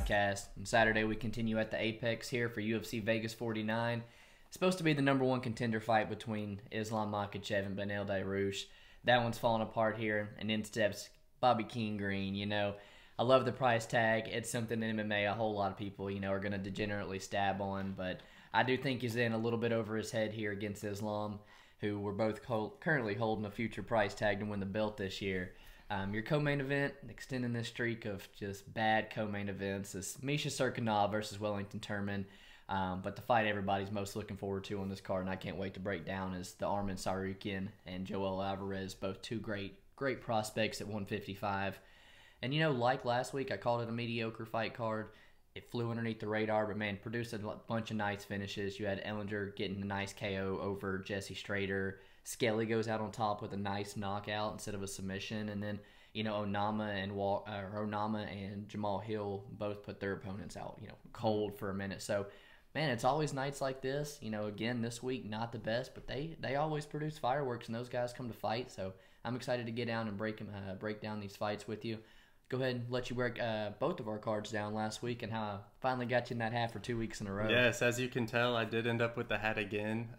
podcast. On Saturday, we continue at the Apex here for UFC Vegas 49. It's supposed to be the number one contender fight between Islam Makhachev and Beneil Dariush. That one's falling apart here, and in steps Bobby King Green. I love the price tag. It's something in MMA a whole lot of people, are going to degenerately stab on, but I do think he's in a little bit over his head here against Islam, who we're both currently holding a future price tag to win the belt this year. Your co-main event, extending this streak of just bad co-main events, is Misha Cirkunov versus Wellington Turman. But the fight everybody's most looking forward to on this card, and I can't wait to break down, is the Arman Tsarukyan and Joel Alvarez, both two great prospects at 155. And like last week, I called it a mediocre fight card. It flew underneath the radar, but man, produced a bunch of nice finishes. You had Ellinger getting a nice KO over Jesse Strader. Skelly goes out on top with a nice knockout instead of a submission, and then Onama and Jamal Hill both put their opponents out cold for a minute. So man, it's always nights like this. Again, this week not the best, but they always produce fireworks, and those guys come to fight. So I'm excited to get down and break down these fights with you. Go ahead and let you break both of our cards down last week, and how I finally got you in that hat for 2 weeks in a row. Yes, as you can tell, I did end up with the hat again.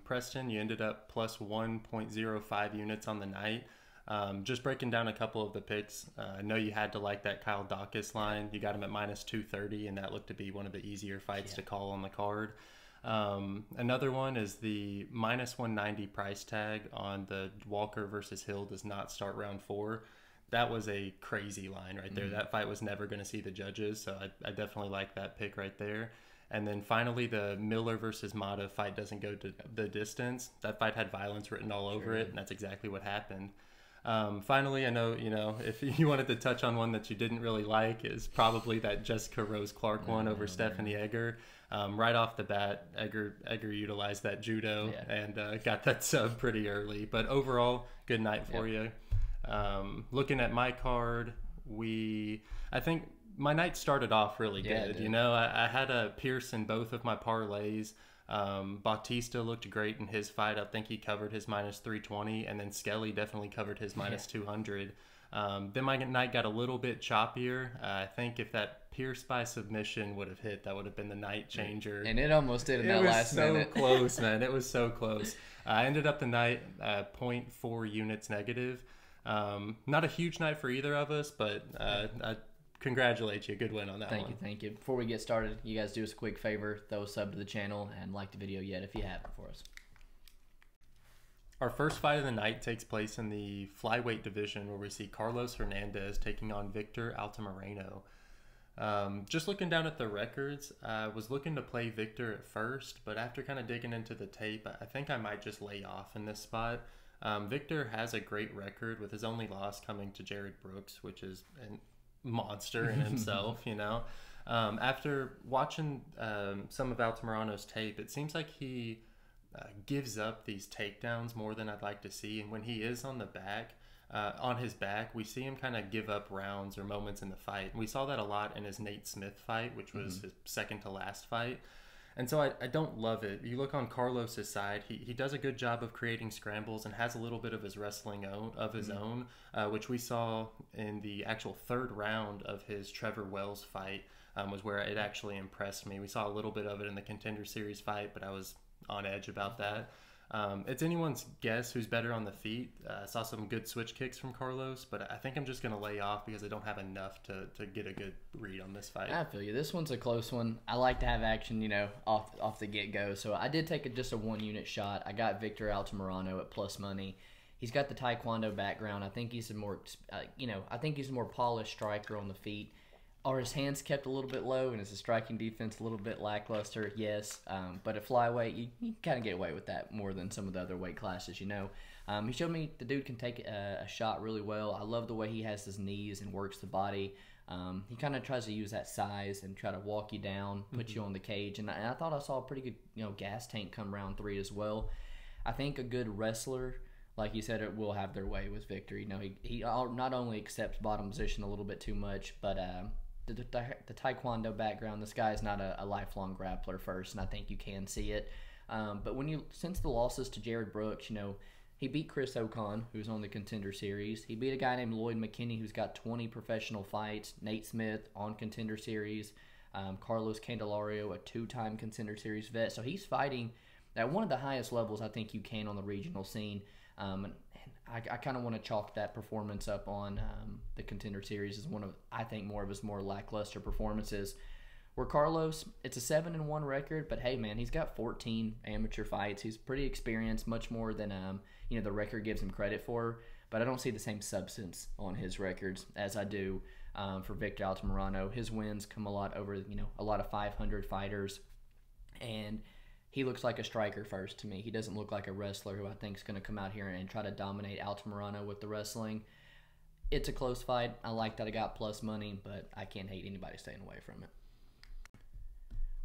Preston, you ended up plus 1.05 units on the night. Just breaking down a couple of the picks. I know you had to like that Kyle Dawkins line. You got him at minus 230, and that looked to be one of the easier fights to call on the card. Another one is the minus 190 price tag on the Walker versus Hill does not start round 4. That was a crazy line right there. That fight was never going to see the judges, so I definitely like that pick right there. And then finally, the Miller versus Mata fight doesn't go to the distance. That fight had violence written all over it, and that's exactly what happened. Finally, I know, if you wanted to touch on one that you didn't really like, is probably that Jessica Rose Clark one over Stephanie Egger. Right off the bat, Egger utilized that judo and got that sub pretty early. But overall, good night for you. Looking at my card, I think my night started off really good. I had a Pierce in both of my parlays. Bautista looked great in his fight. I think he covered his minus 320, and then Skelly definitely covered his minus 200. Then my night got a little bit choppier. I think if that Pierce by submission would have hit, that would have been the night changer. And it almost did in that last minute. It was so close, man. It was so close. I ended up the night 0.4 units negative. Not a huge night for either of us, but I congratulate you. Good win on that one. Thank you. Before we get started, you guys do us a quick favor. Throw a sub to the channel and like the video yet if you haven't for us. Our first fight of the night takes place in the flyweight division, where we see Carlos Hernandez taking on Victor Altamirano. Just looking down at the records, I was looking to play Victor at first, but after kind of digging into the tape, I think I might just lay off in this spot. Victor has a great record, with his only loss coming to Jared Brooks, which is a monster in himself, After watching some of Altamirano's tape, it seems like he gives up these takedowns more than I'd like to see. And when he is on his back, we see him kind of give up rounds or moments in the fight. And we saw that a lot in his Nate Smith fight, which was his second to last fight. And so I don't love it. You look on Carlos's side, he does a good job of creating scrambles and has a little bit of his wrestling of his own, which we saw in the actual third round of his Trevor Wells fight, was where it actually impressed me. We saw a little bit of it in the Contender Series fight, but I was on edge about that. It's anyone's guess who's better on the feet. I saw some good switch kicks from Carlos, but I think I'm just going to lay off because I don't have enough to get a good read on this fight. I feel you. This one's a close one. I like to have action, off the get-go. So I did take just a one-unit shot. I got Victor Altamirano at plus money. He's got the Taekwondo background. I think he's a more, polished striker on the feet. Are his hands kept a little bit low, and is his striking defense a little bit lackluster? Yes. But at flyweight, you kind of get away with that more than some of the other weight classes, He showed me the dude can take a shot really well. I love the way he has his knees and works the body. He kind of tries to use that size and try to walk you down, put you on the cage. And I thought I saw a pretty good, gas tank come round 3 as well. I think a good wrestler, like you said, it will have their way with Victor. He not only accepts bottom position a little bit too much, but the Taekwondo background, this guy is not a lifelong grappler first, and I think you can see it. But since the losses to Jared Brooks, He beat Chris Ocon, who's on the Contender Series. He beat a guy named Lloyd McKinney, who's got 20 professional fights. Nate Smith on Contender Series. Carlos Candelario, a 2-time Contender Series vet. So he's fighting at one of the highest levels I think you can on the regional scene. And I kind of want to chalk that performance up on the Contender Series as one of, I think, more of his more lackluster performances. Where Carlos, it's a 7-1 record, but hey, man, he's got 14 amateur fights. He's pretty experienced, much more than the record gives him credit for. But I don't see the same substance on his records as I do for Victor Altamirano. His wins come a lot over a lot of 500 fighters, and he looks like a striker first to me. He doesn't look like a wrestler who I think is going to come out here and try to dominate Altamirano with the wrestling. It's a close fight. I like that I got plus money, but I can't hate anybody staying away from it.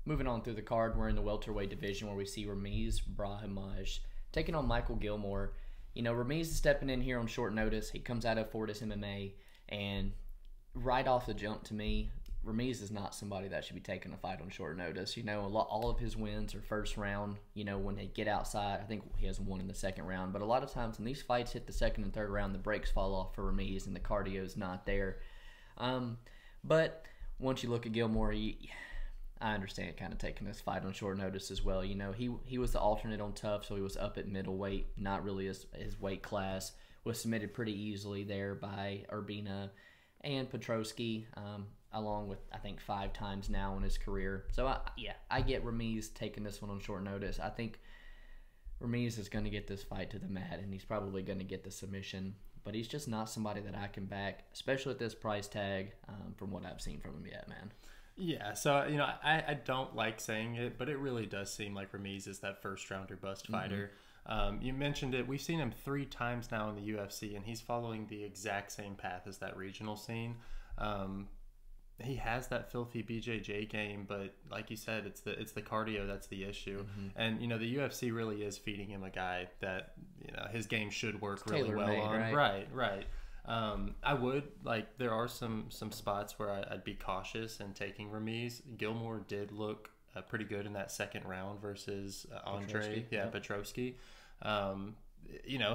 Moving on through the card, we're in the welterweight division where we see Ramiz Brahimaj taking on Michael Gilmore. Ramiz is stepping in here on short notice. He comes out of Fortis MMA, and right off the jump to me, Ramiz is not somebody that should be taking a fight on short notice. All of his wins are first round. When they get outside, I think he has one in the second round. But a lot of times when these fights hit the second and third round, the brakes fall off for Ramiz and the cardio's not there. But once you look at Gilmore, I understand kind of taking this fight on short notice as well. He was the alternate on Tough, so he was up at middleweight, not really his weight class. Was submitted pretty easily there by Urbina and Petrosky, along with, I think, 5 times now in his career. So, I get Ramiz taking this one on short notice. I think Ramiz is going to get this fight to the mat, and he's probably going to get the submission. But he's just not somebody that I can back, especially at this price tag, from what I've seen from him yet, man. Yeah, so, I don't like saying it, but it really does seem like Ramiz is that first-rounder bust fighter. You mentioned it. We've seen him 3 times now in the UFC, and he's following the exact same path as that regional scene. He has that filthy BJJ game, but like you said, it's the cardio that's the issue. And the UFC really is feeding him a guy that his game should work really well on. Right. I would there are some spots where I'd be cautious in taking Ramiz. Gilmore did look pretty good in that second round versus Andre Petrosky.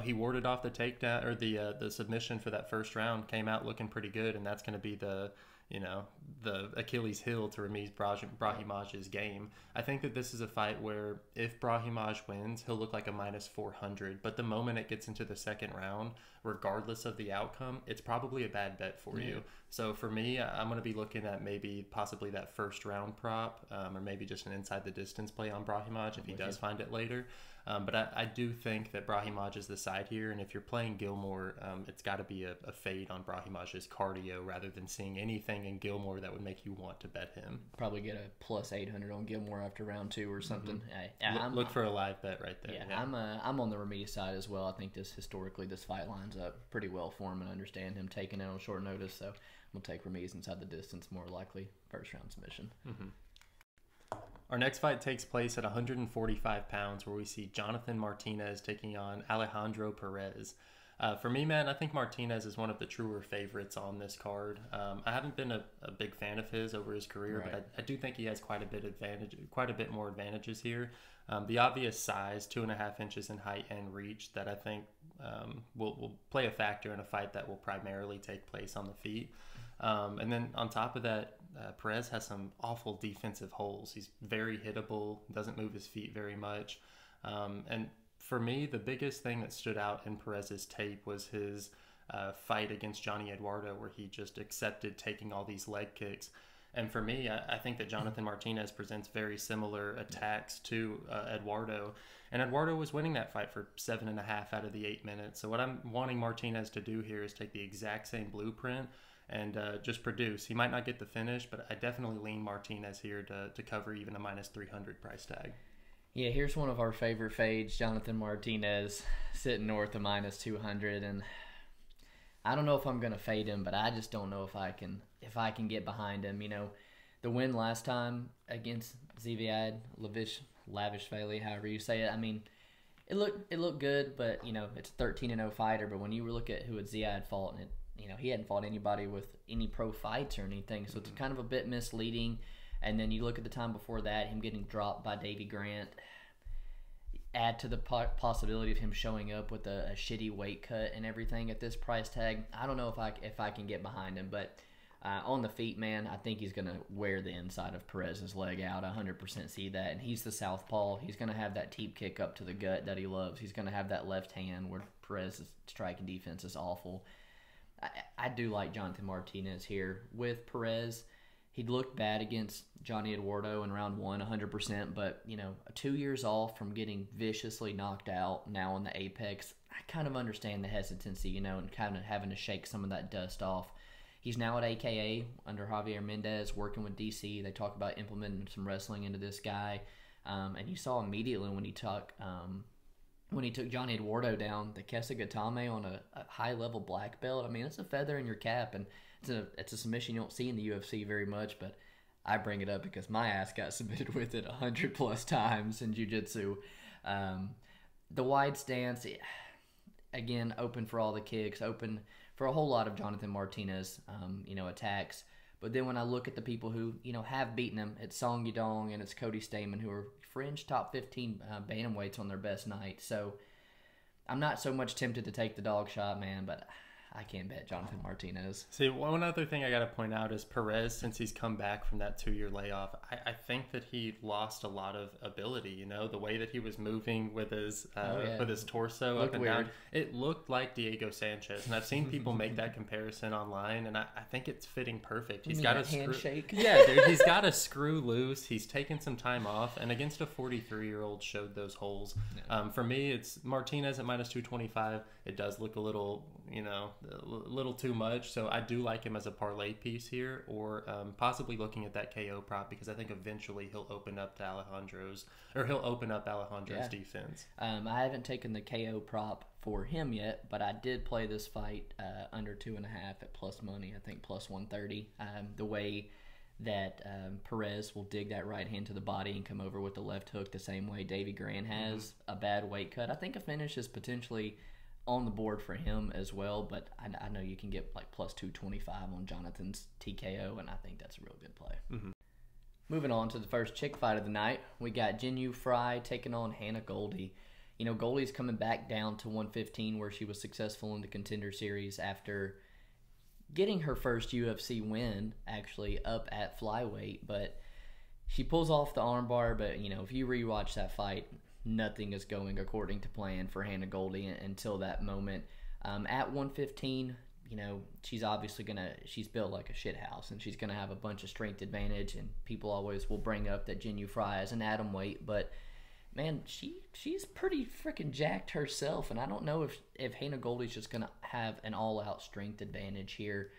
He warded off the takedown or the submission for that first round, came out looking pretty good, and that's going to be the Achilles heel to Ramiz Brahimaj's game. I think that this is a fight where if Brahimaj wins, he'll look like a minus 400. But the moment it gets into the second round, regardless of the outcome, it's probably a bad bet for you. So for me, I'm going to be looking at possibly that first round prop, or maybe just an inside the distance play on Brahimaj if he does find it later. But I do think that Brahimaj is the side here, and if you're playing Gilmore, it's got to be a fade on Brahimaj's cardio rather than seeing anything in Gilmore that would make you want to bet him. Probably get a plus 800 on Gilmore after round 2 or something. Look for a live bet right there. Yeah. I'm on the Ramiz side as well. I think historically this fight lines up pretty well for him, and understand him taking it on short notice. So I'm gonna take Ramiz inside the distance, more likely first round submission. Our next fight takes place at 145 pounds, where we see Jonathan Martinez taking on Alejandro Perez. For me, man, I think Martinez is one of the truer favorites on this card. I haven't been a big fan of his over his career, but I do think he has quite a bit more advantages here. The obvious size, 2.5 inches in height and reach, that I think will play a factor in a fight that will primarily take place on the feet. And then on top of that, Perez has some awful defensive holes. He's very hittable, doesn't move his feet very much. And for me, the biggest thing that stood out in Perez's tape was his fight against Johnny Eduardo, where he just accepted taking all these leg kicks. And for me, I think that Jonathan Martinez presents very similar attacks to Eduardo. And Eduardo was winning that fight for 7.5 out of the 8 minutes. So what I'm wanting Martinez to do here is take the exact same blueprint and just produce. He might not get the finish, but I definitely lean Martinez here to cover even a minus 300 price tag. Yeah, here's one of our favorite fades, Jonathan Martinez, sitting north of minus 200, and I don't know if I'm gonna fade him, but I just don't know if I can get behind him. The win last time against Ziad Lavishvili, however you say it. I mean, it looked good, but it's a 13-0 fighter. But when you look at who Ziad fought, and he hadn't fought anybody with any pro fights or anything, so it's kind of a bit misleading. And then you look at the time before that, him getting dropped by Davey Grant. add to the possibility of him showing up with a shitty weight cut and everything at this price tag. I don't know if I can get behind him, but on the feet, man, I think he's going to wear the inside of Perez's leg out. I 100% see that. And he's the southpaw. He's going to have that teep kick up to the gut that he loves. He's going to have that left hand where Perez's striking defense is awful. I do like Jonathan Martinez here. With Perez, he looked bad against Johnny Eduardo in round 1, 100%. But, 2 years off from getting viciously knocked out now on the apex, I kind of understand the hesitancy, and kind of having to shake some of that dust off. He's now at AKA under Javier Mendez, working with DC. They talk about implementing some wrestling into this guy, and you saw immediately when he took Johnny Eduardo down, the Kesugatame on a high level black belt. I mean, it's a feather in your cap, and it's a submission you don't see in the UFC very much. But I bring it up because my ass got submitted with it 100+ times in jiu-jitsu. The wide stance, again, open for all the kicks, open for a whole lot of Jonathan Martinez, attacks. But then when I look at the people who, have beaten him, it's Song Yadong and it's Cody Stamann, who are fringe top 15 bantamweights on their best night. So I'm not so much tempted to take the dog shot, man, but I can't bet Jonathan Martinez. See, one other thing I got to point out is Perez, since he's come back from that 2-year layoff, I think that he lost a lot of ability. The way that he was moving with his torso up and down, it looked like Diego Sanchez. And I've seen people make that comparison online, and I think it's fitting perfect. He's got a handshake. Yeah, dude, he's got a screw loose. He's taken some time off, and against a 43-year-old showed those holes. Yeah. For me, it's Martinez at minus 225. It does look a little, a little too much, so I do like him as a parlay piece here, or possibly looking at that KO prop, because I think eventually he'll open up Alejandro's defense. I haven't taken the KO prop for him yet, but I did play this fight under 2.5 at plus money. I think plus 130. The way that Perez will dig that right hand to the body and come over with the left hook the same way Davey Grant has, a bad weight cut. I think a finish is potentially on the board for him as well, but I know you can get like plus 225 on Jonathan's TKO, and I think that's a real good play. Mm-hmm. Moving on to the first chick fight of the night, we got Jinh Yu Frey taking on Hannah Goldy. Goldie's coming back down to 115, where she was successful in the Contender Series after getting her first UFC win, actually, up at flyweight. But she pulls off the armbar, but, if you rewatch that fight, nothing is going according to plan for Hannah Goldy until that moment. At 115, she's obviously she's built like a shit house, and she's gonna have a bunch of strength advantage, and people always will bring up that Jinh Yu Frey is an atom weight, but man, she's pretty freaking jacked herself, and I don't know if Hannah Goldy's just gonna have an all-out strength advantage here.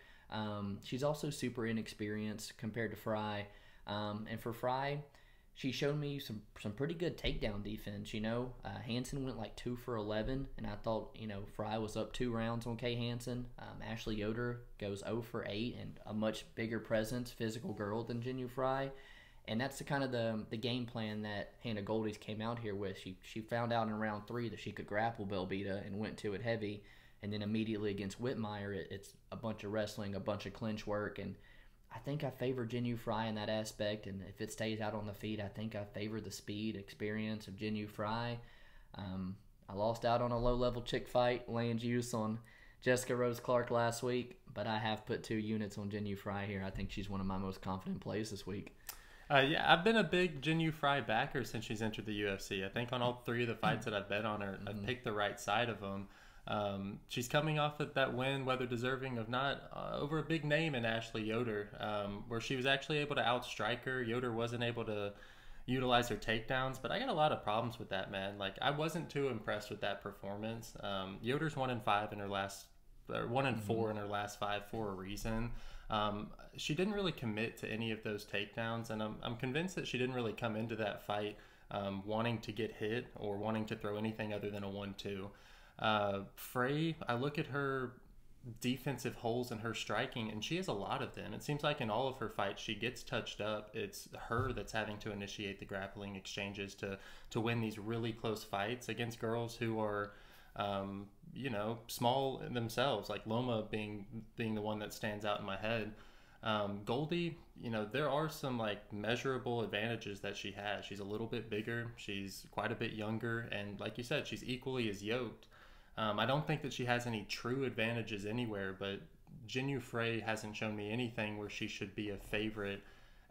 She's also super inexperienced compared to Frey, and for Frey, she showed me some pretty good takedown defense. Hansen went like 2 for 11, and I thought, Frey was up 2 rounds on Kay Hansen. Ashley Yoder goes 0 for 8, and a much bigger presence, physical girl than Jinh Yu Frey. And that's the kind of the game plan that Hannah Goldy's came out here with. She found out in round 3 that she could grapple Belbita and went to it heavy, and then immediately against Whitmire, it's a bunch of wrestling, a bunch of clinch work, and I think I favor Jinh Yu Frey in that aspect, and if it stays out on the feet, I think I favor the speed, experience of Jinh Yu Frey. I lost out on a low-level chick fight, laying juice on Jessica Rose Clark last week, but I have put 2 units on Jinh Yu Frey here. I think she's one of my most confident plays this week. Yeah, I've been a big Jinh Yu Frey backer since she's entered the UFC. I think on all 3 of the fights that I've bet on her, I've picked the right side of them. She's coming off of that win, whether deserving of not, over a big name in Ashley Yoder, where she was actually able to outstrike her. Yoder wasn't able to utilize her takedowns, but I got a lot of problems with that, man. Like, I wasn't too impressed with that performance. Yoder's 1-5 in her last, or 1-4 in her last 5 for a reason. She didn't really commit to any of those takedowns, and I'm convinced that she didn't really come into that fight wanting to get hit or wanting to throw anything other than a 1-2. Frey, I look at her defensive holes in her striking, and she has a lot of them. It seems like in all of her fights, she gets touched up. It's her that's having to initiate the grappling exchanges to win these really close fights against girls who are, small themselves, like Loma being the one that stands out in my head. Goldie, there are some like measurable advantages that she has. She's a little bit bigger, she's quite a bit younger, and like you said, she's equally as yoked. I don't think that she has any true advantages anywhere, but Jinh Frey hasn't shown me anything where she should be a favorite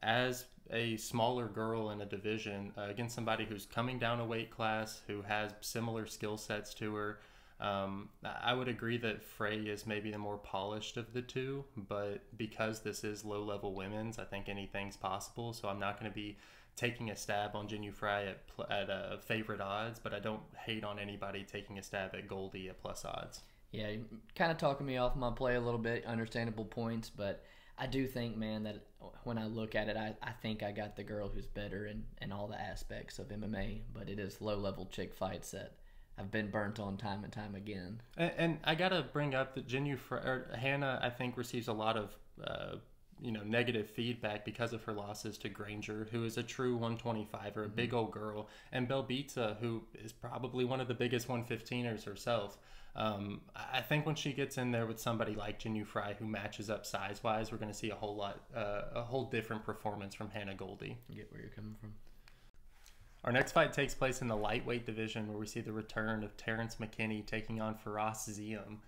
as a smaller girl in a division against somebody who's coming down a weight class, who has similar skill sets to her. I would agree that Frey is maybe the more polished of the two, but because this is low-level women's, I think anything's possible. So I'm not going to be taking a stab on Jinh Frey at favorite odds, but I don't hate on anybody taking a stab at Goldie at plus odds. Yeah, kind of talking me off my play a little bit, understandable points, but I do think, man, that when I look at it, I think I got the girl who's better in all the aspects of MMA, but it is low-level chick fights that I've been burnt on time and time again. And I got to bring up that Hannah, I think, receives a lot of negative feedback because of her losses to Granger, who is a true 125er, a big old girl, and Belbita, who is probably one of the biggest 115ers herself. I think when she gets in there with somebody like Jinh Frey, who matches up size-wise, we're going to see a whole different performance from Hannah Goldie. I get where you're coming from. Our next fight takes place in the lightweight division, where we see the return of Terrence McKinney taking on Firas Ziem.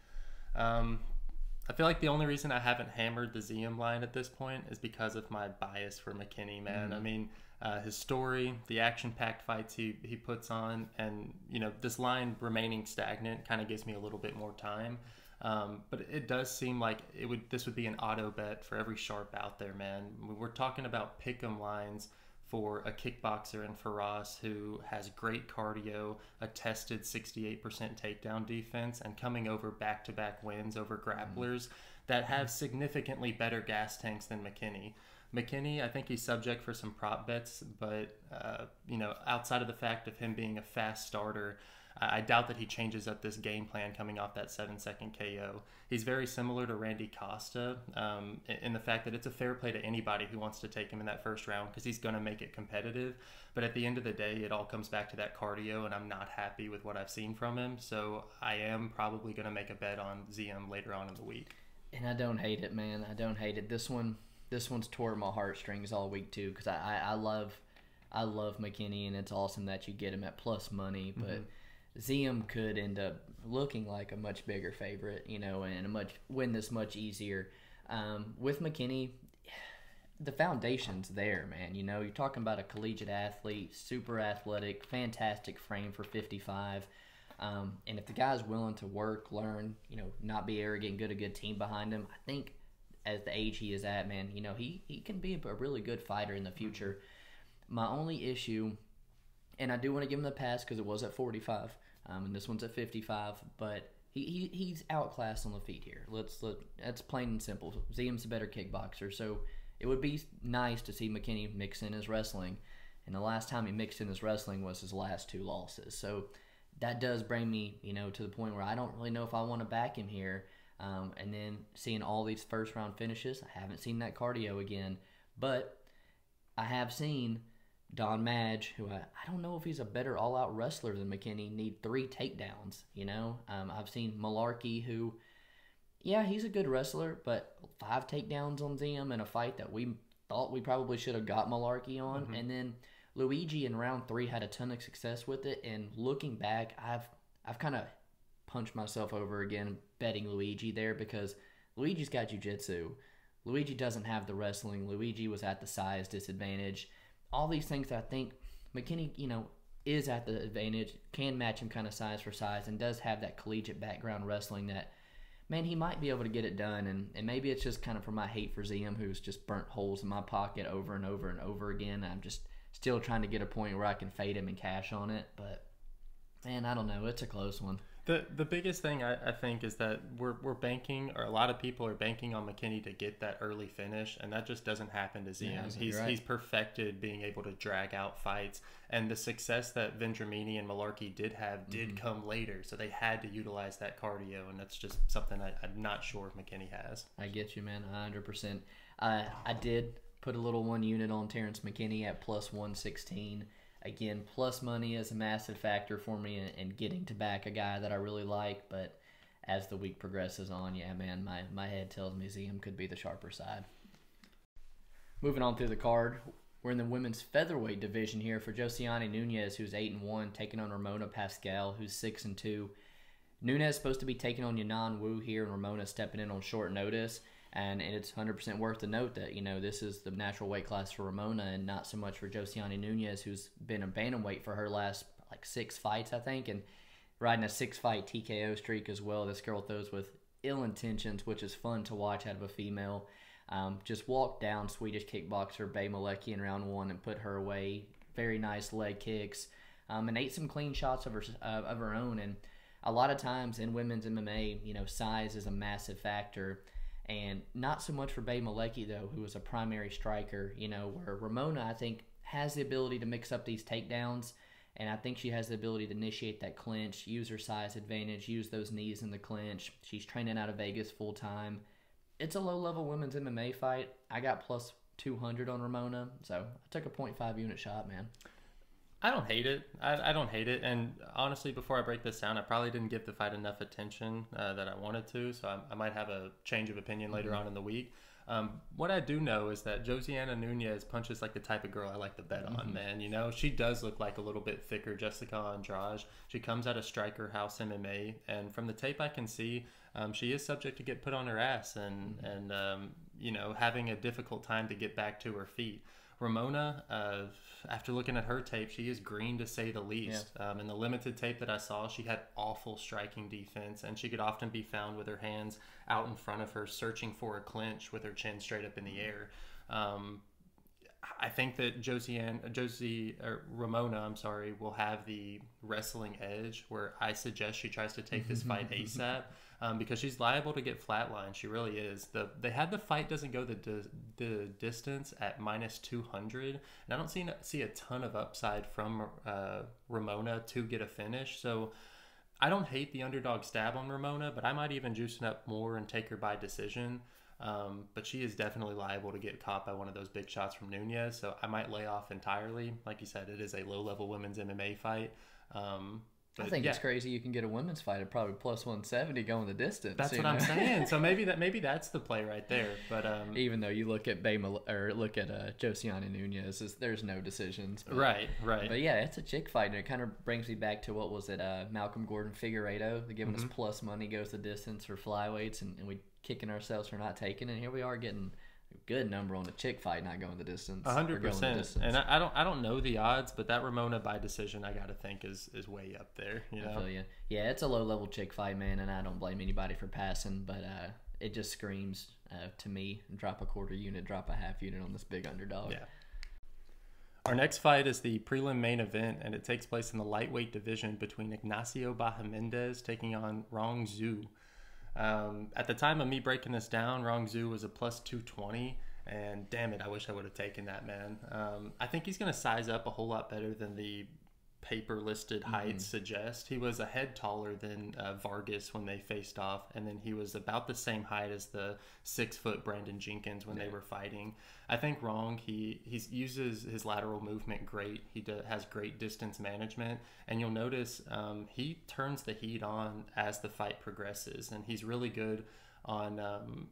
I feel like the only reason I haven't hammered the Ziem line at this point is because of my bias for McKinney, man. I mean, his story, the action-packed fights he puts on, and this line remaining stagnant kind of gives me a little bit more time. But it does seem like this would be an auto bet for every sharp out there, man. We're talking about pick'em lines for a kickboxer in Firas who has great cardio, a tested 68% takedown defense, and coming over back-to-back wins over grapplers that have significantly better gas tanks than McKinney. McKinney, I think he's subject for some prop bets, but outside of the fact of him being a fast starter, I doubt that he changes up this game plan coming off that 7-second KO. He's very similar to Randy Costa in the fact that it's a fair play to anybody who wants to take him in that first round because he's going to make it competitive. But at the end of the day, it all comes back to that cardio, and I'm not happy with what I've seen from him. So I am probably going to make a bet on Ziem later on in the week. And I don't hate it, man. I don't hate it. This one's tore my heartstrings all week too, because I love McKinney, and it's awesome that you get him at plus money, but Ziem could end up looking like a much bigger favorite, and win this much easier. With McKinney, the foundation's there, man. You're talking about a collegiate athlete, super athletic, fantastic frame for 55. And if the guy's willing to work, learn, not be arrogant, get a good team behind him, I think as the age he is at, man, he can be a really good fighter in the future. My only issue, and I do want to give him the pass because it was at 45, and this one's at 55, but he's outclassed on the feet here. That's plain and simple. Ziem's a better kickboxer, so it would be nice to see McKinney mix in his wrestling, and the last time he mixed in his wrestling was his last 2 losses. So that does bring me, to the point where I don't really know if I want to back him here. And then seeing all these first-round finishes, I haven't seen that cardio again, but I have seen Don Madge, who I don't know if he's a better all-out wrestler than McKinney, need 3 takedowns, I've seen Malarkey, who, yeah, he's a good wrestler, but 5 takedowns on Ziem in a fight that we thought we probably should have got Malarkey on. And then Luigi in round 3 had a ton of success with it, and looking back, I've kind of punched myself over again betting Luigi there because Luigi's got jiu-jitsu. Luigi doesn't have the wrestling. Luigi was at the size disadvantage. All these things that I think McKinney, is at the advantage, can match him kind of size for size, and does have that collegiate background wrestling that, man, he might be able to get it done. And maybe it's just kind of for my hate for Ziem, who's just burnt holes in my pocket over and over and over again. I'm just still trying to get a point where I can fade him and cash on it. But, man, I don't know. It's a close one. The biggest thing I think is that we're banking, or a lot of people are banking on McKinney to get that early finish, and that just doesn't happen to Ziem. Yeah, he's perfected being able to drag out fights, and the success that Vendramini and Malarkey did have did come later, so they had to utilize that cardio, and that's just something I'm not sure if McKinney has. I get you, man, 100%. I did put a little 1 unit on Terrence McKinney at plus 116. Again, plus money is a massive factor for me in getting to back a guy that I really like. But as the week progresses on, yeah, man, my head tells me Ziem could be the sharper side. Moving on through the card, we're in the women's featherweight division here for Josiane Nunez, who's 8-1, taking on Ramona Pascal, who's 6-2. Nunez is supposed to be taking on Yanan Wu here, and Ramona stepping in on short notice. And it's 100% worth the note that, this is the natural weight class for Ramona and not so much for Josiane Nunez, who's been a bantamweight for her last, 6 fights, I think, and riding a 6-fight TKO streak as well. This girl throws with ill intentions, which is fun to watch out of a female. Just walked down Swedish kickboxer Bay Malecki in round 1 and put her away. Very nice leg kicks, and ate some clean shots of her own. And a lot of times in women's MMA, size is a massive factor. And not so much for Bay Malecki, though, who was a primary striker, where Ramona, I think, has the ability to mix up these takedowns. And I think she has the ability to initiate that clinch, use her size advantage, use those knees in the clinch. She's training out of Vegas full time. It's a low-level women's MMA fight. I got plus 200 on Ramona, so I took a 0.5 unit shot, man. I don't hate it. I don't hate it. And honestly, before I break this down, I probably didn't give the fight enough attention that I wanted to. So I might have a change of opinion later on in the week. What I do know is that Josiane Nunez punches like the type of girl I like to bet on, man. She does look like a little bit thicker Jessica Andrade. She comes out of Striker House MMA. And from the tape I can see, she is subject to get put on her ass and having a difficult time to get back to her feet. Ramona, after looking at her tape, she is green to say the least. Yeah. In the limited tape that I saw, she had awful striking defense, and she could often be found with her hands out in front of her, searching for a clinch with her chin straight up in the air. I think that Ramona, will have the wrestling edge, where I suggest she tries to take this fight ASAP. Because she's liable to get flatlined. She really is. They had the fight doesn't go the distance at minus 200, and I don't see a ton of upside from Ramona to get a finish. So I don't hate the underdog stab on Ramona, but I might even juice it up more and take her by decision. But she is definitely liable to get caught by one of those big shots from Nunez. So I might lay off entirely. Like you said, it is a low-level women's MMA fight. I think it's crazy you can get a women's fight at probably plus 170 going the distance. That's what I'm saying. So maybe that's the play right there. But even though you look at Josiane Nunez, there's no decisions. But, right. But yeah, it's a chick fight, and it kind of brings me back to what was it, Malcolm Gordon Figueiredo. They're giving us plus money goes the distance for flyweights, and we kicking ourselves for not taking it. And here we are getting good number on the chick fight not going the distance. 100%. And I don't know the odds, but that Ramona by decision I gotta think is way up there. I feel you. Yeah, it's a low level chick fight, man, and I don't blame anybody for passing, but it just screams to me, drop a quarter unit, drop a half unit on this big underdog. Yeah. Our next fight is the prelim main event, and it takes place in the lightweight division between Ignacio Bahamondes taking on Rong Zhu. At the time of me breaking this down, Rong Zhu was a plus 220, and damn it, I wish I would have taken that, man. I think he's going to size up a whole lot better than the paper-listed heights suggest. He was a head taller than Vargas when they faced off, and then he was about the same height as the 6-foot Brandon Jenkins when they were fighting. I think Rong, he uses his lateral movement great. He has great distance management, and you'll notice he turns the heat on as the fight progresses, and he's really good on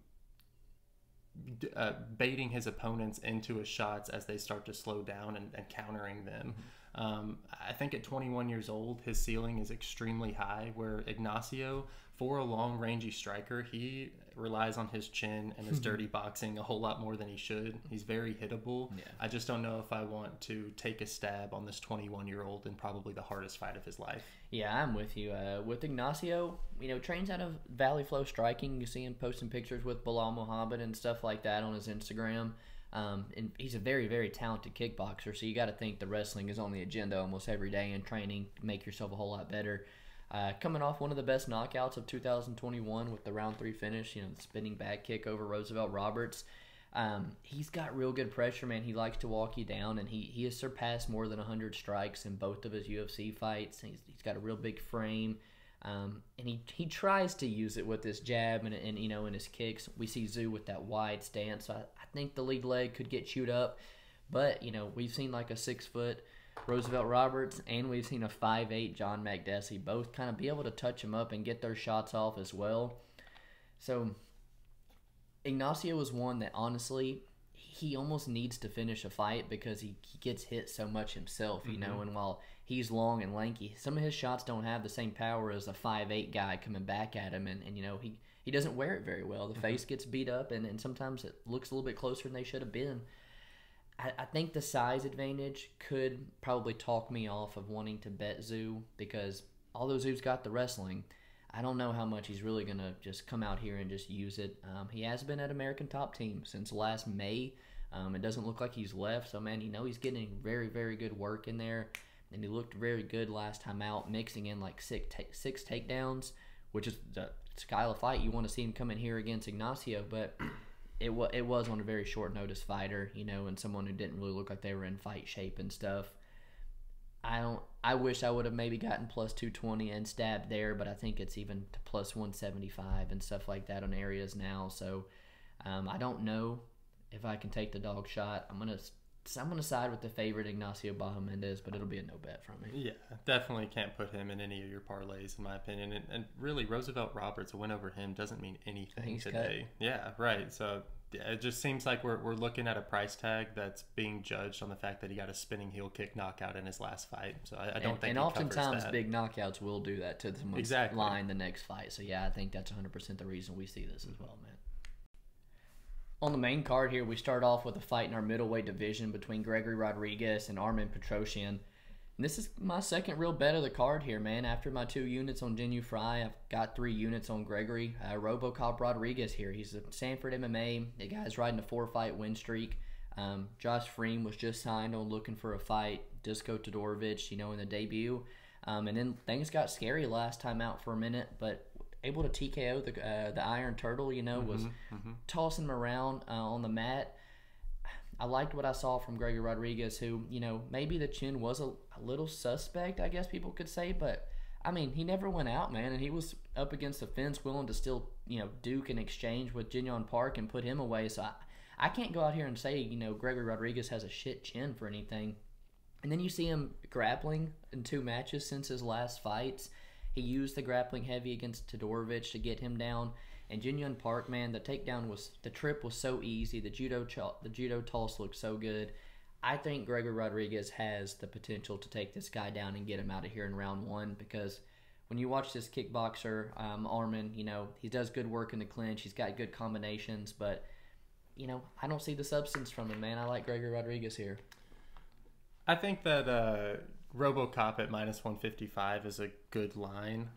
baiting his opponents into his shots as they start to slow down and countering them. I think at 21 years old, his ceiling is extremely high, where Ignacio, for a long rangey striker, he relies on his chin and his dirty boxing a whole lot more than he should. He's very hittable. Yeah. I just don't know if I want to take a stab on this 21-year-old in probably the hardest fight of his life. Yeah, I'm with you. With Ignacio, trains out of Valley Flow Striking. You see him posting pictures with Bilal Muhammad and stuff like that on his Instagram. And he's a very, very talented kickboxer, so you got to think the wrestling is on the agenda almost every day in training to make yourself a whole lot better. Coming off one of the best knockouts of 2021 with the round 3 finish, the spinning back kick over Roosevelt Roberts. He's got real good pressure, man. He likes to walk you down, and he has surpassed more than 100 strikes in both of his UFC fights. He's got a real big frame. And he tries to use it with his jab and in his kicks. We see Zhu with that wide stance. So I think the lead leg could get chewed up. But, we've seen like a 6-foot Roosevelt Roberts, and we've seen a 5'8" John Makdessi both kind of be able to touch him up and get their shots off as well. So Ignacio was one that honestly, he almost needs to finish a fight because he gets hit so much himself, you know, and while he's long and lanky, some of his shots don't have the same power as a 5'8" guy coming back at him, and you know, he doesn't wear it very well. The face gets beat up, and sometimes it looks a little bit closer than they should have been. I think the size advantage could probably talk me off of wanting to bet Tszyu, because although Zyu's got the wrestling, I don't know how much he's really going to just come out here and just use it. He has been at American Top Team since last May. It doesn't look like he's left, so man, you know he's getting very, very good work in there, and he looked very good last time out, mixing in like six takedowns, which is the style of fight you want to see him come in here against Ignacio, but it was on a very short notice fighter, you know, and someone who didn't really look like they were in fight shape and stuff. I wish I would have maybe gotten plus 220 and stabbed there, but I think it's even to plus 175 and stuff like that on areas now. So I don't know if I can take the dog shot. I'm gonna side with the favorite Ignacio Bahamondes, but it'll be a no bet from me. Yeah, definitely can't put him in any of your parlays, in my opinion. And really, Roosevelt Roberts, a win over him doesn't mean anything today. Cut. Yeah, right. So it just seems like we're looking at a price tag that's being judged on the fact that he got a spinning heel kick knockout in his last fight. So I don't think. And oftentimes big knockouts will do that to someone's line the next fight. So yeah, I think that's 100% the reason we see this as well, man. On the main card here, we start off with a fight in our middleweight division between Gregory Rodriguez and Armen Petrosyan. And this is my second real bet of the card here, man. After my 2 units on Jinh Yu Frey, I've got 3 units on Gregory. RoboCop Rodriguez here. He's a Sanford MMA. The guy's riding a 4-fight win streak. Josh Freem was just signed on looking for a fight. Dusko Todorovic, you know, in the debut. And then things got scary last time out for a minute, but able to TKO the Iron Turtle, you know, was tossing him around on the mat. I liked what I saw from Gregory Rodriguez, who, you know, maybe the chin was a little suspect, I guess people could say, but, I mean, he never went out, man, and he was up against the fence willing to still, you know, duke and exchange with Jin Yong Park and put him away, so I can't go out here and say, you know, Gregory Rodriguez has a shit chin for anything. And then you see him grappling in 2 matches since his last fights. He used the grappling heavy against Todorovic to get him down. And Jin Yong Park, man, the trip was so easy. The judo toss looked so good. I think Gregory Rodriguez has the potential to take this guy down and get him out of here in round 1, because when you watch this kickboxer, Armen, you know, he does good work in the clinch. He's got good combinations, but, you know, I don't see the substance from him, man. I like Gregory Rodriguez here. I think that RoboCop at minus 155 is a good line.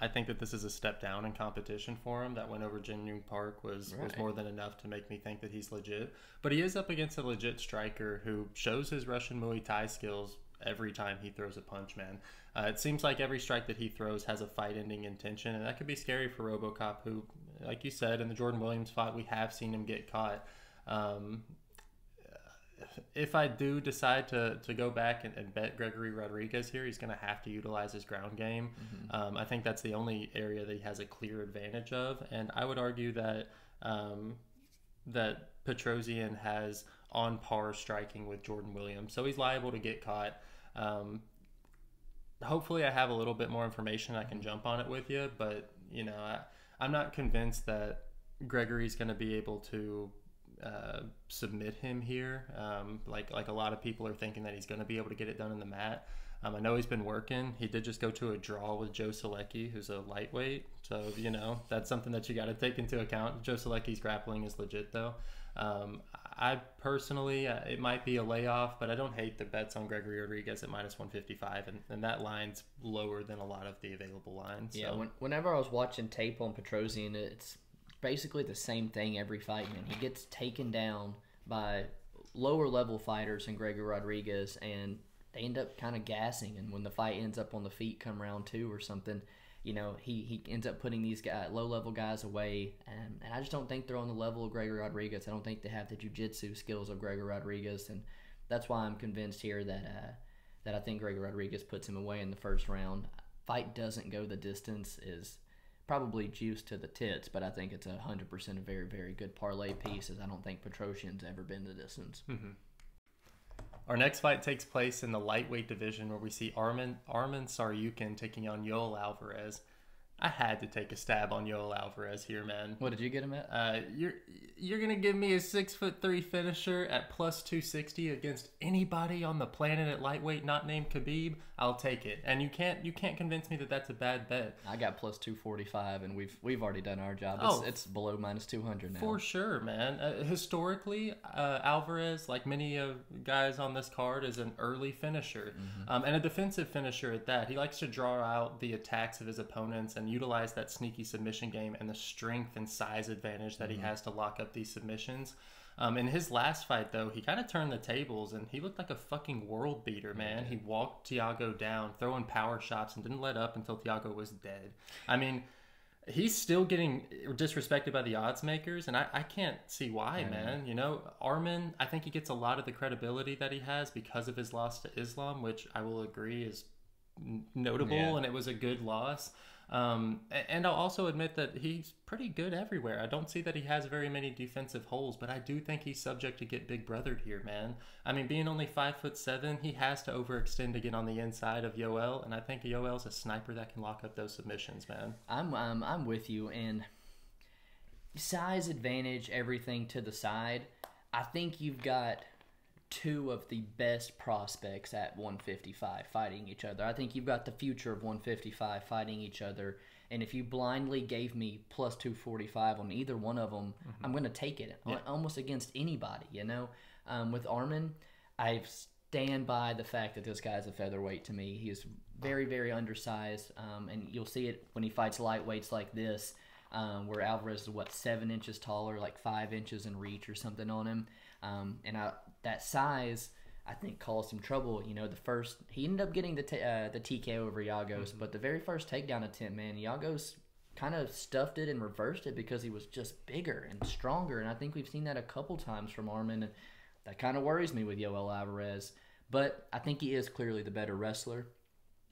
I think that this is a step down in competition for him. That win over Jin Yong Park was more than enough to make me think that he's legit. But he is up against a legit striker who shows his Russian Muay Thai skills every time he throws a punch, man. It seems like every strike that he throws has a fight-ending intention, and that could be scary for RoboCop, who, like you said, in the Jordan Williams fight, we have seen him get caught. If I do decide to go back and bet Gregory Rodriguez here, he's going to have to utilize his ground game. I think that's the only area that he has a clear advantage of, and I would argue that that Petrosyan has on par striking with Jordan Williams, so he's liable to get caught. Hopefully I have a little bit more information I can jump on it with you, but you know, I'm not convinced that Gregory's going to be able to submit him here. Like a lot of people are thinking that he's going to be able to get it done in the mat. I know he's been working. He did just go to a draw with Joe Selecki, who's a lightweight. So, you know, that's something that you got to take into account. Joe Selecki's grappling is legit, though. I personally, it might be a layoff, but I don't hate the bets on Gregory Rodriguez at minus 155, and that line's lower than a lot of the available lines. Yeah, so. Whenever I was watching tape on Petrosyan, it's basically the same thing every fight, man. He gets taken down by lower level fighters than Gregory Rodriguez, and they end up kind of gassing, and when the fight ends up on the feet come round 2 or something, you know, he ends up putting these low level guys away, and I just don't think they're on the level of Gregory Rodriguez. I don't think they have the jiu-jitsu skills of Gregory Rodriguez, and that's why I'm convinced here that I think Gregory Rodriguez puts him away in the first round. Fight doesn't go the distance is probably juice to the tits, but I think it's 100% a very, very good parlay piece, as I don't think Petrosyan's ever been the distance. Our next fight takes place in the lightweight division, where we see Arman Tsarukyan taking on Yoel Alvarez. I had to take a stab on Yoel Alvarez here, man. What did you get him at? You're gonna give me a 6'3" finisher at plus 260 against anybody on the planet at lightweight not named Khabib? I'll take it. And you can't convince me that that's a bad bet. I got plus 245, and we've already done our job. It's below minus 200 now. For sure, man. Historically, Alvarez, like many guys on this card, is an early finisher, and a defensive finisher at that. He likes to draw out the attacks of his opponents and utilize that sneaky submission game and the strength and size advantage that he has to lock up these submissions. In his last fight, though, he kind of turned the tables, and he looked like a fucking world beater, man. He walked Thiago down, throwing power shots, and didn't let up until Thiago was dead. I mean, he's still getting disrespected by the odds makers, and I can't see why, man. You know, Arman, I think he gets a lot of the credibility that he has because of his loss to Islam, which I will agree is notable, and it was a good loss. And I'll also admit that he's pretty good everywhere. I don't see that he has very many defensive holes, but I do think he's subject to get big brothered here, man. I mean, being only 5'7", he has to overextend to get on the inside of Yoel, and I think Yoel's a sniper that can lock up those submissions, man. I'm with you, and size advantage, everything to the side. I think you've got two of the best prospects at 155 fighting each other. I think you've got the future of 155 fighting each other. And if you blindly gave me plus 245 on either one of them, I'm going to take it almost against anybody, you know. With Arman, I stand by the fact that this guy's a featherweight to me. He is very, very undersized, and you'll see it when he fights lightweights like this, where Alvarez is, 7 inches taller, like 5 inches in reach or something on him. That size, I think, caused him trouble. You know, he ended up getting the TKO over Yagos, but the very first takedown attempt, man, Yagos kind of stuffed it and reversed it because he was just bigger and stronger, and I think we've seen that a couple times from Arman, and that kind of worries me with Yoel Alvarez. But I think he is clearly the better wrestler,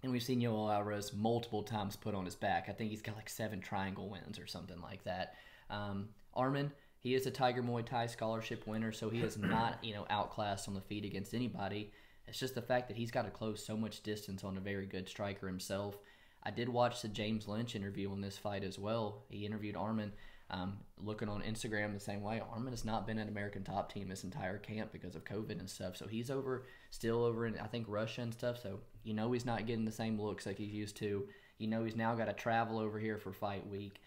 and we've seen Yoel Alvarez multiple times put on his back. I think he's got like 7 triangle wins or something like that. Arman, he is a Tiger Muay Thai scholarship winner, so he is not, outclassed on the feet against anybody. It's just the fact that he's got to close so much distance on a very good striker himself. I did watch the James Lynch interview on this fight as well. He interviewed Arman, looking on Instagram the same way. Arman has not been an American top team this entire camp because of COVID and stuff, so he's still over in, I think, Russia and stuff, so he's not getting the same looks like he's used to. He's now got to travel over here for fight week.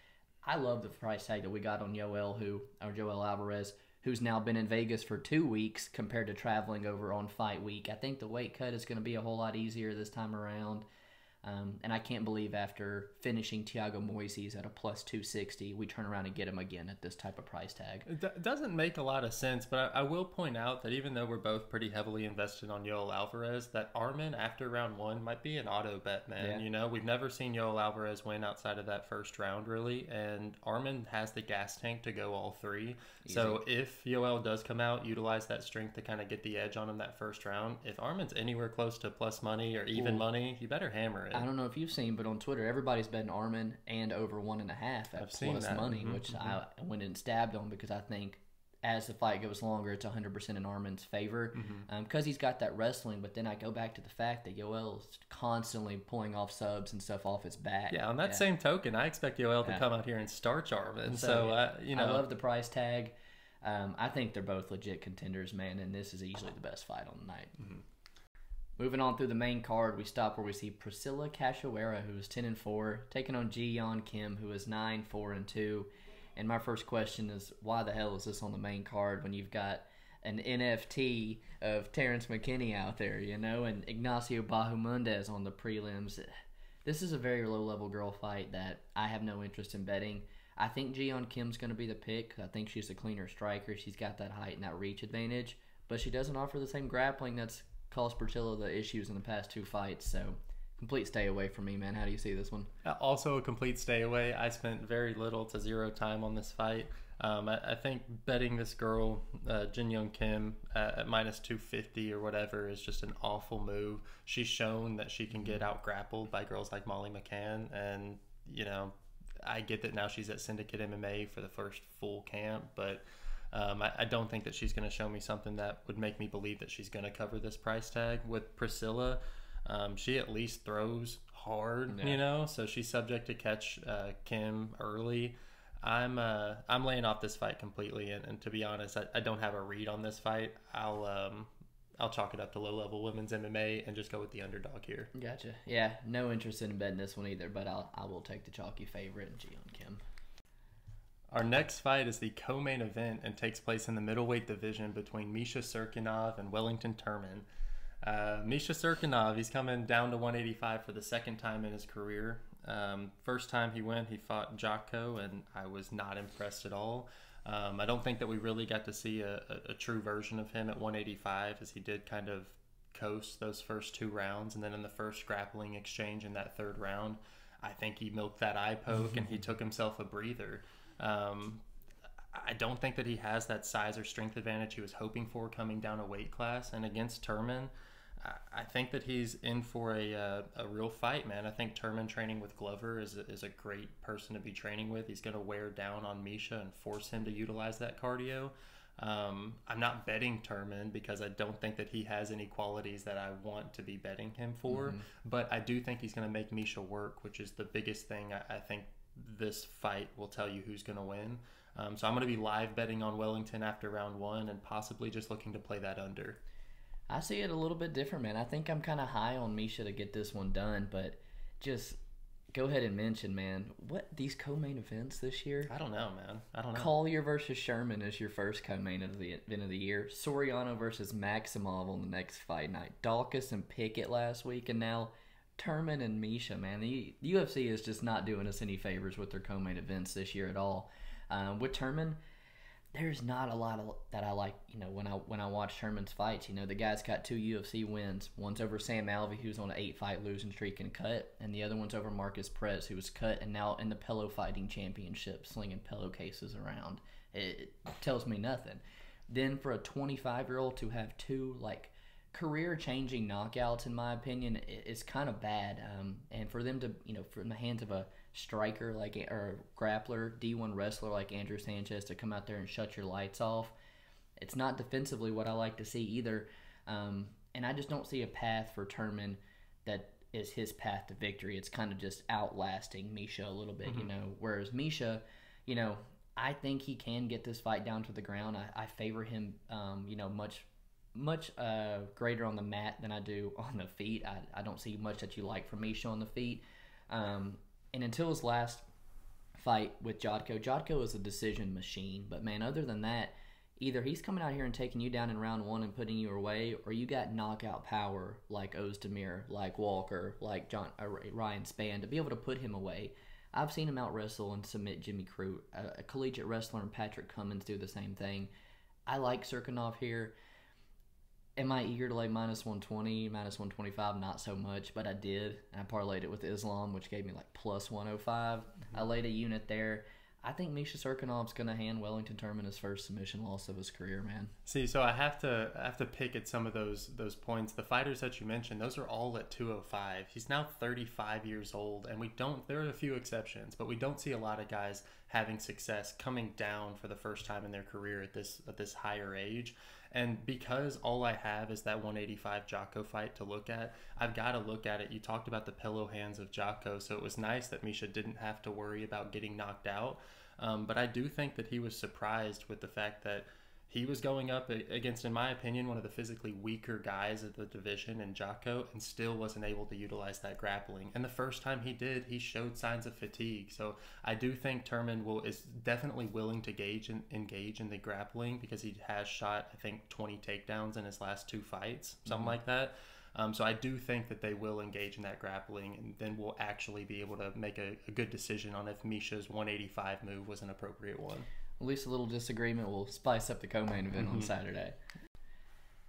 I love the price tag that we got on Yoel Alvarez, who's now been in Vegas for 2 weeks compared to traveling over on fight week. I think the weight cut is going to be a whole lot easier this time around. And I can't believe after finishing Thiago Moises at a plus 260, we turn around and get him again at this type of price tag. It doesn't make a lot of sense, but I will point out that even though we're both pretty heavily invested on Yoel Alvarez, that Arman after round 1 might be an auto bet, man. Yeah. We've never seen Yoel Alvarez win outside of that first round, really, and Arman has the gas tank to go all 3. Easy. So if Yoel does come out, utilize that strength to kind of get the edge on him that first round. If Arman's anywhere close to plus money or even money, you better hammer it. I don't know if you've seen, but on Twitter, everybody's betting Arman and over 1.5 at plus money, which I went and stabbed on because I think as the fight goes longer, it's 100% in Arman's favor because he's got that wrestling. But then I go back to the fact that Yoel's constantly pulling off subs and stuff off his back. Yeah, on that same token, I expect Yoel to come out here and starch Arman. I love the price tag. I think they're both legit contenders, man, and this is easily the best fight on the night. Moving on through the main card, we stop where we see Priscilla Cachoeira, who is 10-4, taking on Ji-Yeon Kim, who is 9-4-2. And my first question is, why the hell is this on the main card when you've got an NFT of Terrence McKinney out there, and Ignacio Bahamondes on the prelims? This is a very low-level girl fight that I have no interest in betting. I think Ji-Yeon Kim's going to be the pick. I think she's a cleaner striker. She's got that height and that reach advantage, but she doesn't offer the same grappling that's caused Priscilla the issues in the past 2 fights, so complete stay away from me, man. How do you see this one? Also a complete stay away. I spent very little to zero time on this fight. I think betting this girl, Ji-Yeon Kim, at minus 250 or whatever is just an awful move. She's shown that she can get out grappled by girls like Molly McCann, and I get that now she's at Syndicate MMA for the first full camp, but I don't think that she's going to show me something that would make me believe that she's going to cover this price tag. With Priscilla, She at least throws hard, so she's subject to catch Kim early. I'm laying off this fight completely, and to be honest, I don't have a read on this fight. I'll chalk it up to low-level women's MMA and just go with the underdog here. Gotcha. Yeah, no interest in betting this one either, but I will take the chalky favorite and Ji-Yeon Kim. Our next fight is the co-main event and takes place in the middleweight division between Misha Cirkunov and Wellington Turman. Misha Cirkunov, he's coming down to 185 for the second time in his career. First time he went, he fought Jocko, and I was not impressed at all. I don't think that we really got to see a true version of him at 185, as he did kind of coast those first 2 rounds, and then in the first grappling exchange in that 3rd round, I think he milked that eye poke and he took himself a breather. I don't think that he has that size or strength advantage he was hoping for coming down a weight class, and against Turman, I think that he's in for a real fight, man. I think Turman training with Glover is a great person to be training with. He's going to wear down on Misha and force him to utilize that cardio. I'm not betting Turman because I don't think that he has any qualities that I want to be betting him for, but I do think he's going to make Misha work, which is the biggest thing. I think this fight will tell you who's going to win. So I'm going to be live betting on Wellington after round 1 and possibly just looking to play that under. I see it a little bit different, man. I think I'm kind of high on Misha to get this one done, but just go ahead and mention, man, what these co-main events this year? I don't know, man. I don't know. Collier versus Sherman is your first co-main event of the year. Soriano versus Maximov on the next fight night. Dawkins and Pickett last week, and now Turman and Misha, man. The UFC is just not doing us any favors with their co-main events this year at all. With Turman, there's not a lot that I like, when I watch Turman's fights. The guy's got 2 UFC wins. One's over Sam Alvey, who's on an 8-fight losing streak and cut, and the other one's over Marcus Perez, who was cut and now in the Pello Fighting Championship, slinging Pello cases around. It tells me nothing. Then for a 25-year-old to have 2, career-changing knockouts, in my opinion, is kind of bad. And for them to, from the hands of a striker or grappler, D1 wrestler like Andrew Sanchez to come out there and shut your lights off, it's not defensively what I like to see either. And I just don't see a path for Turman that is his path to victory. It's kind of just outlasting Misha a little bit, Whereas Misha, I think he can get this fight down to the ground. I favor him, much greater on the mat than I do on the feet. I don't see much that you like from Misha on the feet. And until his last fight with Jotko is a decision machine. But, man, other than that, either he's coming out here and taking you down in round 1 and putting you away, or you got knockout power like Ozdemir, like Walker, like Ryan Spann to be able to put him away. I've seen him out-wrestle and submit Jimmy Crute. A collegiate wrestler and Patrick Cummins do the same thing. I like Cirkunov here. Am I eager to lay minus 120, minus 125? Not so much, but I did. And I parlayed it with Islam, which gave me plus 105. I laid a unit there. I think Misha Cirkunov's going to hand Wellington Turman his first submission loss of his career, man. See, so I have to pick at some of those points. The fighters that you mentioned, those are all at 205. He's now 35 years old, and there are a few exceptions, but we don't see a lot of guys having success coming down for the first time in their career at this higher age. And because all I have is that 185 Jocko fight to look at, I've got to look at it. You talked about the pillow hands of Jocko, so it was nice that Misha didn't have to worry about getting knocked out. But I do think that he was surprised with the fact that he was going up against, in my opinion, one of the physically weaker guys of the division in Jocko, and still wasn't able to utilize that grappling. And the first time he did, he showed signs of fatigue. So I do think Turman is definitely willing to engage in the grappling, because he has shot, I think, 20 takedowns in his last 2 fights, something like that. So I do think that they will engage in that grappling, and then we'll actually be able to make a good decision on if Misha's 185 move was an appropriate one. At least a little disagreement will spice up the co-main event on Saturday.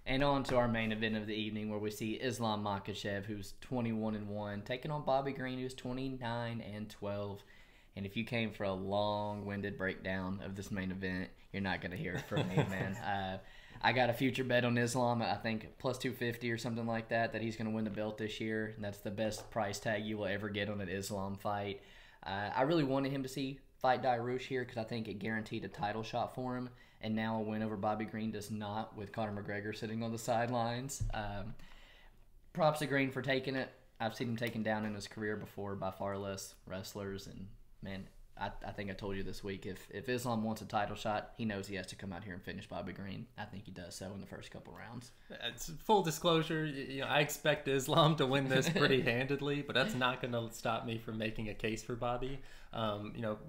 And on to our main event of the evening, where we see Islam Makhachev, who's 21-1, taking on Bobby Green, who's 29-12. And if you came for a long-winded breakdown of this main event, you're not going to hear it from me, man. I got a future bet on Islam, I think plus 250 or something like that he's going to win the belt this year. And that's the best price tag you will ever get on an Islam fight. I really wanted him to fight Dairouche here, because I think it guaranteed a title shot for him, and now a win over Bobby Green does not, with Conor McGregor sitting on the sidelines. props to Green for taking it. I've seen him taken down in his career before by far less wrestlers, and man, I think I told you this week, if Islam wants a title shot, he knows he has to come out here and finish Bobby Green. I think he does so in the first couple rounds. It's full disclosure, I expect Islam to win this pretty handedly, but that's not going to stop me from making a case for Bobby.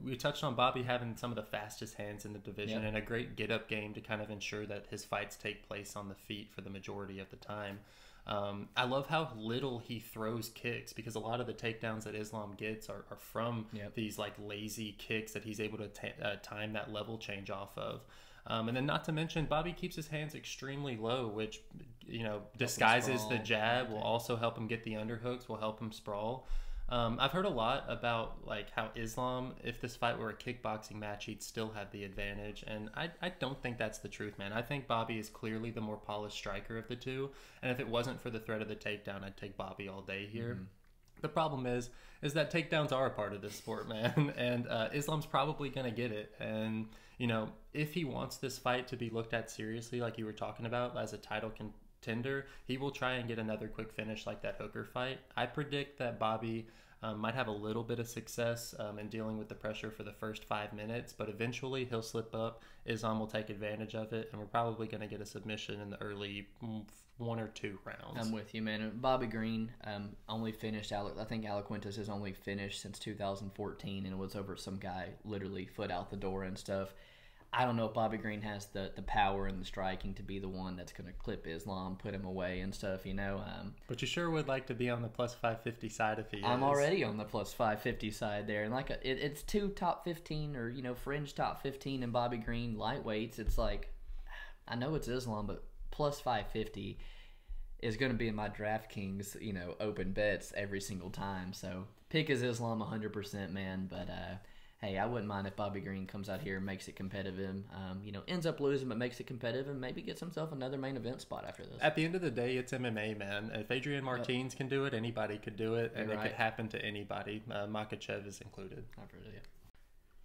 We touched on Bobby having some of the fastest hands in the division and a great get-up game to kind of ensure that his fights take place on the feet for the majority of the time. I love how little he throws kicks, because a lot of the takedowns that Islam gets are from these like lazy kicks that he's able to time that level change off of. And then not to mention, Bobby keeps his hands extremely low, which, disguises the jab, will also help him get the underhooks, will help him sprawl. I've heard a lot about like how Islam, if this fight were a kickboxing match, he'd still have the advantage, and I don't think that's the truth, man. I think Bobby is clearly the more polished striker of the two, and if it wasn't for the threat of the takedown, I'd take Bobby all day here. The problem is that takedowns are a part of this sport, man, and Islam's probably going to get it, and if he wants this fight to be looked at seriously, like you were talking about, as a title contender, he will try and get another quick finish like that Hooker fight. I predict that Bobby might have a little bit of success in dealing with the pressure for the first 5 minutes, but eventually he'll slip up. Islam will take advantage of it, and we're probably going to get a submission in the early 1 or 2 rounds. I'm with you, man. Bobby Green only finished, I think Alaquintas has only finished since 2014, and it was over some guy literally foot out the door and stuff. I don't know if Bobby Green has the power and the striking to be the one that's going to clip Islam, put him away and stuff, But you sure would like to be on the plus 550 side if he is. I'm already on the plus 550 side there. And it's 2 top 15 or, fringe top 15 in Bobby Green lightweights. It's like, I know it's Islam, but plus 550 is going to be in my DraftKings, open bets every single time. So pick is Islam 100%, man. But, hey, I wouldn't mind if Bobby Green comes out here and makes it competitive. Ends up losing, but makes it competitive and maybe gets himself another main event spot after this. At the end of the day, it's MMA, man. If Adrian Martins can do it, anybody could do it, and it could happen to anybody. Makhachev is included.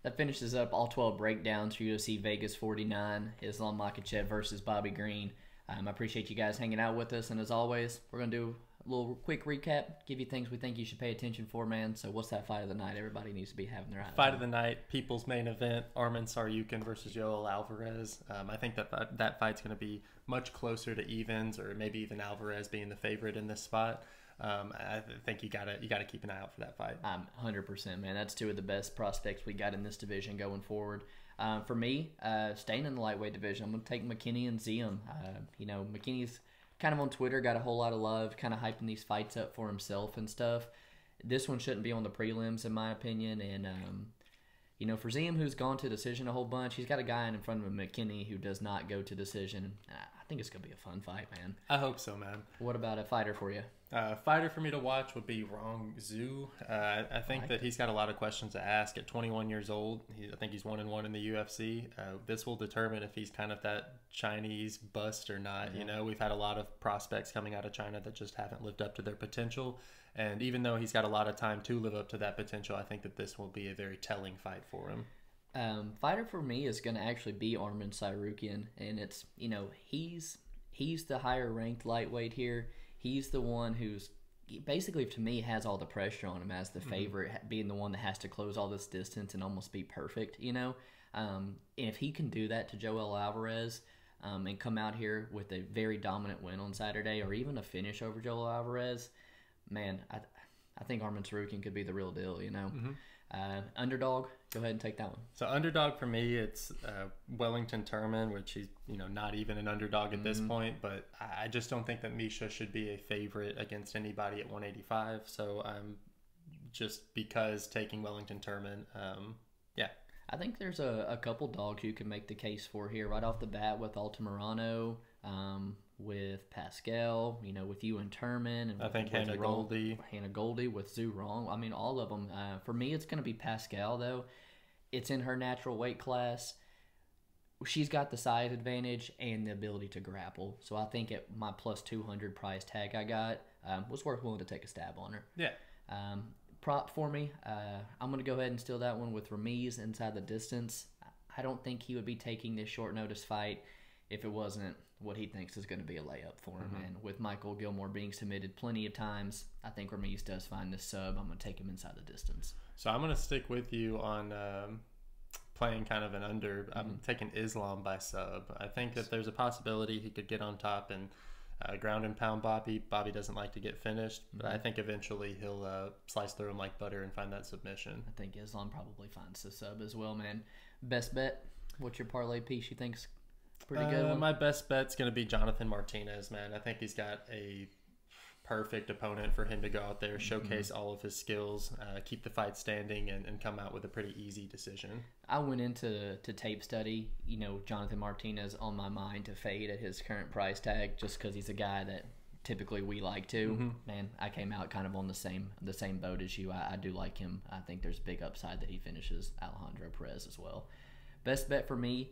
That finishes up all 12 breakdowns for UFC Vegas 49, Islam Makhachev versus Bobby Green. I appreciate you guys hanging out with us, and as always, we're going to do a little quick recap, give you things we think you should pay attention for, man. So what's that fight of the night everybody needs to be having their eyes on? Fight of the night, people's main event, Arman Tsarukyan versus Yoel Alvarez. I think that fight's going to be much closer to evens, or maybe even Alvarez being the favorite in this spot. I think you gotta keep an eye out for that fight. 100%, man. That's 2 of the best prospects we got in this division going forward. For me, staying in the lightweight division, I'm going to take McKinney and Ziem. McKinney's kind of on Twitter, got a whole lot of love, kind of hyping these fights up for himself and stuff. This one shouldn't be on the prelims, in my opinion. And, for Ziem, who's gone to decision a whole bunch, he's got a guy in front of him, McKinney, who does not go to decision. I think it's going to be a fun fight, man. I hope so, man. What about a fighter for you? Fighter for me to watch would be Rong Zhu. I think that he's got a lot of questions to ask at 21 years old. I think he's 1-1 in the UFC. This will determine if he's kind of that Chinese bust or not. We've had a lot of prospects coming out of China that just haven't lived up to their potential. And even though he's got a lot of time to live up to that potential, I think that this will be a very telling fight for him. Fighter for me is going to actually be Arman Tsarukyan, and it's he's the higher ranked lightweight here. He's the one who's basically, to me, has all the pressure on him as the favorite, being the one that has to close all this distance and almost be perfect. If he can do that to Joel Alvarez and come out here with a very dominant win on Saturday, or even a finish over Joel Alvarez, man, I think Arman Tsarukyan could be the real deal. Underdog, go ahead and take that one. So underdog for me, it's Wellington Turman, which he's not even an underdog at this point, but I just don't think that Misha should be a favorite against anybody at 185. So I'm just because taking Wellington Turman, I think there's a couple dogs you can make the case for here right off the bat with Altamirano, with Pascal, with you and Turman, and I think Hannah Goldie with Zhu Rong. I mean, all of them. For me, it's going to be Pascal though. It's in her natural weight class. She's got the size advantage and the ability to grapple. So I think at my plus 200 price tag I got was worth willing to take a stab on her. Yeah. Prop for me, I'm going to go ahead and steal that one with Ramiz inside the distance. I don't think he would be taking this short notice fight. if it wasn't what he thinks is going to be a layup for him. And with Michael Gilmore being submitted plenty of times, I think Ramirez does find this sub. I'm going to take him inside the distance. So I'm going to stick with you on playing kind of an under. I'm taking Islam by sub. I think that there's a possibility he could get on top and ground and pound Bobby. Bobby doesn't like to get finished, but I think eventually he'll slice through him like butter and find that submission. I think Islam probably finds the sub as well, man. Best bet? What's your parlay piece you think's pretty good one? My best bet's going to be Jonathan Martinez, man. I think he's got a perfect opponent for him to go out there, showcase all of his skills, keep the fight standing, and come out with a pretty easy decision. I went into tape study, Jonathan Martinez on my mind to fade at his current price tag just because he's a guy that typically we like to. Man, I came out kind of on the same boat as you. I do like him. I think there's a big upside that he finishes Alejandro Perez as well. Best bet for me,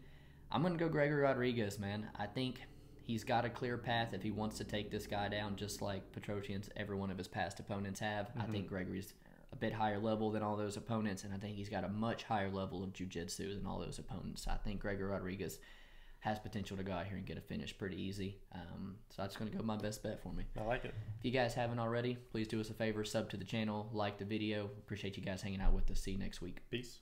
I'm going to go Gregory Rodriguez, man. I think he's got a clear path if he wants to take this guy down, just like Petrosian's every one of his past opponents have. I think Gregory's a bit higher level than all those opponents, and I think he's got a much higher level of jiu-jitsu than all those opponents. I think Gregory Rodriguez has potential to go out here and get a finish pretty easy. So that's going to go my best bet for me. I like it. If you guys haven't already, please do us a favor, sub to the channel, like the video. Appreciate you guys hanging out with us. See you next week. Peace.